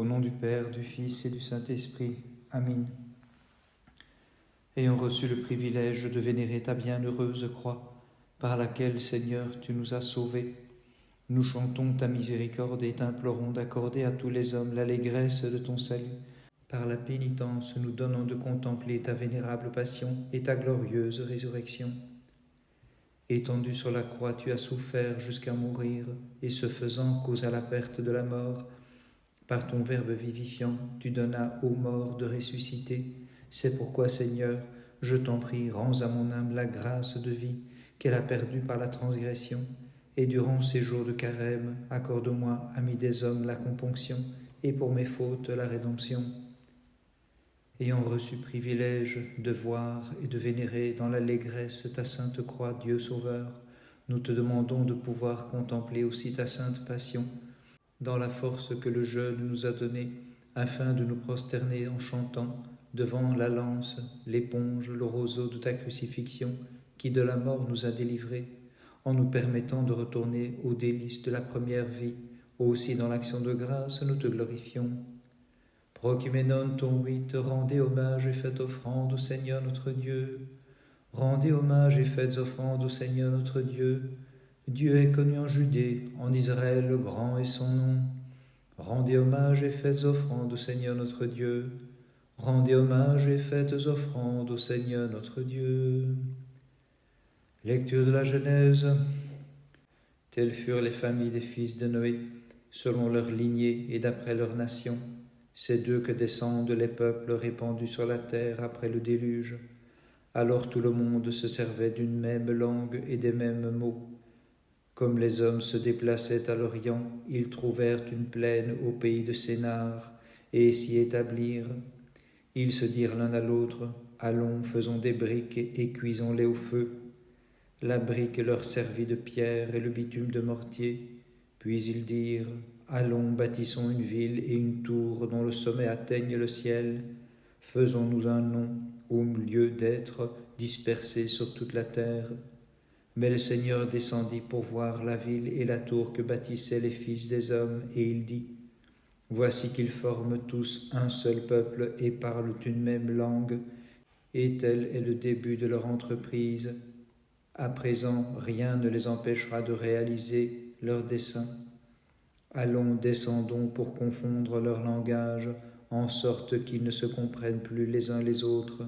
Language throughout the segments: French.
Au nom du Père, du Fils et du Saint-Esprit. Amen. Ayant reçu le privilège de vénérer ta bienheureuse croix, par laquelle, Seigneur, tu nous as sauvés, nous chantons ta miséricorde et t'implorons d'accorder à tous les hommes l'allégresse de ton salut. Par la pénitence, nous donnons de contempler ta vénérable passion et ta glorieuse résurrection. Étendu sur la croix, tu as souffert jusqu'à mourir, et ce faisant, causa la perte de la mort. Par ton Verbe vivifiant, tu donnas aux morts de ressusciter. C'est pourquoi, Seigneur, je t'en prie, rends à mon âme la grâce de vie qu'elle a perdue par la transgression, et durant ces jours de carême, accorde-moi, ami des hommes, la componction, et pour mes fautes la rédemption. Ayant reçu privilège de voir et de vénérer dans l'allégresse ta sainte croix, Dieu Sauveur, nous te demandons de pouvoir contempler aussi ta sainte passion, dans la force que le jeûne nous a donnée, afin de nous prosterner en chantant devant la lance, l'éponge, le roseau de ta crucifixion, qui de la mort nous a délivrés, en nous permettant de retourner aux délices de la première vie. Aussi dans l'action de grâce, nous te glorifions. Procumenon ton 8, rendez hommage et faites offrande au Seigneur notre Dieu. Rendez hommage et faites offrande au Seigneur notre Dieu. Dieu est connu en Judée, en Israël le grand est son nom. Rendez hommage et faites offrande au Seigneur notre Dieu. Rendez hommage et faites offrande au Seigneur notre Dieu. Lecture de la Genèse. Telles furent les familles des fils de Noé, selon leur lignée et d'après leur nation. C'est d'eux que descendent les peuples répandus sur la terre après le déluge. Alors tout le monde se servait d'une même langue et des mêmes mots. Comme les hommes se déplaçaient à l'Orient, ils trouvèrent une plaine au pays de Sénar et s'y établirent. Ils se dirent l'un à l'autre, « Allons, faisons des briques et cuisons-les au feu. » La brique leur servit de pierre et le bitume de mortier. Puis ils dirent, « Allons, bâtissons une ville et une tour dont le sommet atteigne le ciel. Faisons-nous un nom, au lieu d'être dispersés sur toute la terre. » Mais le Seigneur descendit pour voir la ville et la tour que bâtissaient les fils des hommes, et il dit, « Voici qu'ils forment tous un seul peuple et parlent une même langue, et tel est le début de leur entreprise. À présent, rien ne les empêchera de réaliser leur dessein. Allons, descendons pour confondre leur langage, en sorte qu'ils ne se comprennent plus les uns les autres. »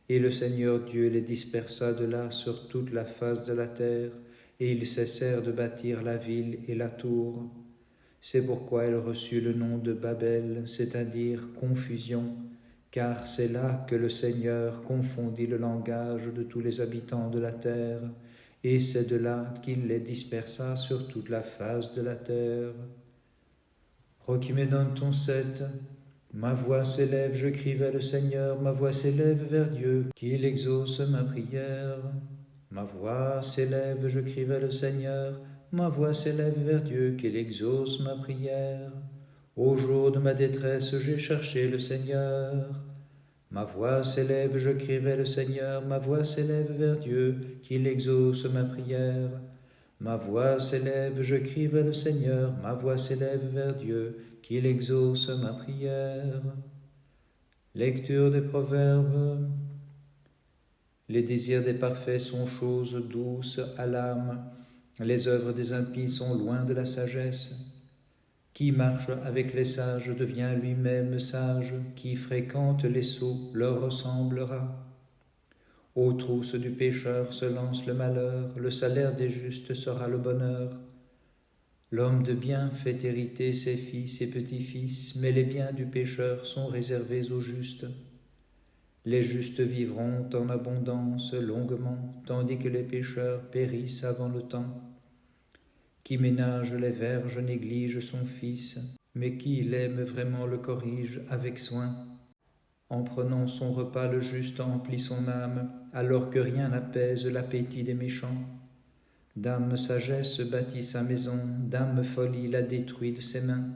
Et le Seigneur Dieu les dispersa de là sur toute la face de la terre, et ils cessèrent de bâtir la ville et la tour. C'est pourquoi elle reçut le nom de Babel, c'est-à-dire confusion, car c'est là que le Seigneur confondit le langage de tous les habitants de la terre, et c'est de là qu'il les dispersa sur toute la face de la terre. Procuménon ton 7. Ma voix s'élève, je crie vers le Seigneur, ma voix s'élève vers Dieu, qu'il exauce ma prière. Ma voix s'élève, je crie vers le Seigneur, ma voix s'élève vers Dieu, qu'il exauce ma prière. Au jour de ma détresse, j'ai cherché le Seigneur. Ma voix s'élève, je crie vers le Seigneur, ma voix s'élève vers Dieu, qu'il exauce ma prière. Ma voix s'élève, je crie vers le Seigneur, ma voix s'élève vers Dieu, qu'il exauce ma prière. Lecture des Proverbes. Les désirs des parfaits sont choses douces à l'âme, les œuvres des impies sont loin de la sagesse. Qui marche avec les sages devient lui-même sage, qui fréquente les sots leur ressemblera. Aux trousses du pécheur se lance le malheur, le salaire des justes sera le bonheur. L'homme de bien fait hériter ses fils et petits-fils, mais les biens du pécheur sont réservés aux justes. Les justes vivront en abondance longuement, tandis que les pécheurs périssent avant le temps. Qui ménage les verges néglige son fils, mais qui l'aime vraiment le corrige avec soin. En prenant son repas, le juste emplit son âme, alors que rien n'apaise l'appétit des méchants. Dame sagesse bâtit sa maison, dame folie la détruit de ses mains.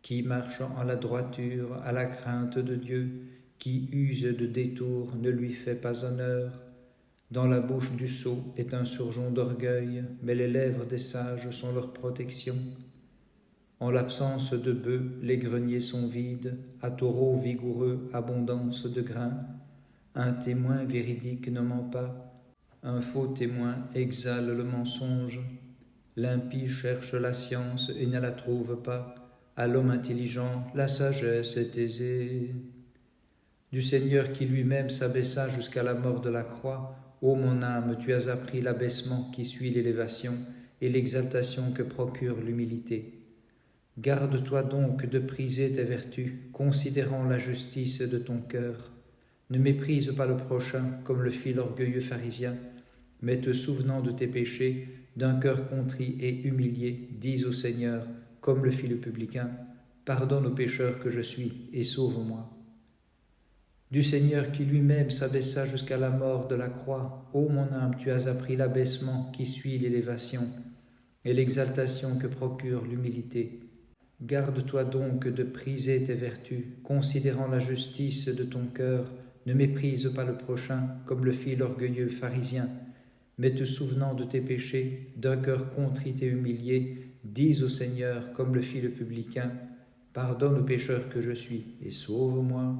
Qui marche en la droiture, à la crainte de Dieu, qui use de détours ne lui fait pas honneur. Dans la bouche du sot est un surjon d'orgueil, mais les lèvres des sages sont leur protection. En l'absence de bœufs, les greniers sont vides, à taureaux vigoureux, abondance de grains. Un témoin véridique ne ment pas, un faux témoin exhale le mensonge. L'impie cherche la science et ne la trouve pas. À l'homme intelligent, la sagesse est aisée. Du Seigneur qui lui-même s'abaissa jusqu'à la mort de la croix, ô mon âme, tu as appris l'abaissement qui suit l'élévation et l'exaltation que procure l'humilité. Garde-toi donc de priser tes vertus, considérant la justice de ton cœur. Ne méprise pas le prochain comme le fit l'orgueilleux pharisien, mais te souvenant de tes péchés, d'un cœur contrit et humilié, dis au Seigneur, comme le fit le publicain, pardonne aux pécheurs que je suis et sauve-moi. Du Seigneur qui lui-même s'abaissa jusqu'à la mort de la croix, ô mon âme, tu as appris l'abaissement qui suit l'élévation et l'exaltation que procure l'humilité. Garde-toi donc de priser tes vertus, considérant la justice de ton cœur, ne méprise pas le prochain comme le fit l'orgueilleux pharisien, mais te souvenant de tes péchés, d'un cœur contrit et humilié, dis au Seigneur comme le fit le publicain, pardonne aux pécheurs que je suis et sauve-moi.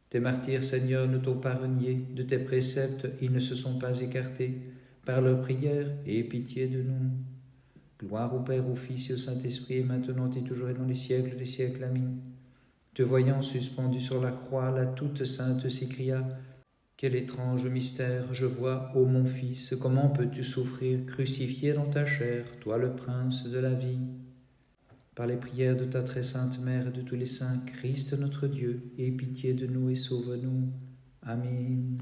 Tes martyrs, Seigneur, ne t'ont pas renié, de tes préceptes ils ne se sont pas écartés, par leurs prières aie pitié de nous. Gloire au Père, au Fils et au Saint-Esprit, et maintenant et toujours et dans les siècles des siècles. Amen. Te voyant suspendu sur la croix, la toute sainte s'écria, quel étrange mystère, je vois, ô mon Fils, comment peux-tu souffrir, crucifié dans ta chair, toi le Prince de la vie. Par les prières de ta très sainte Mère et de tous les saints, Christ notre Dieu, aie pitié de nous et sauve-nous. Amen.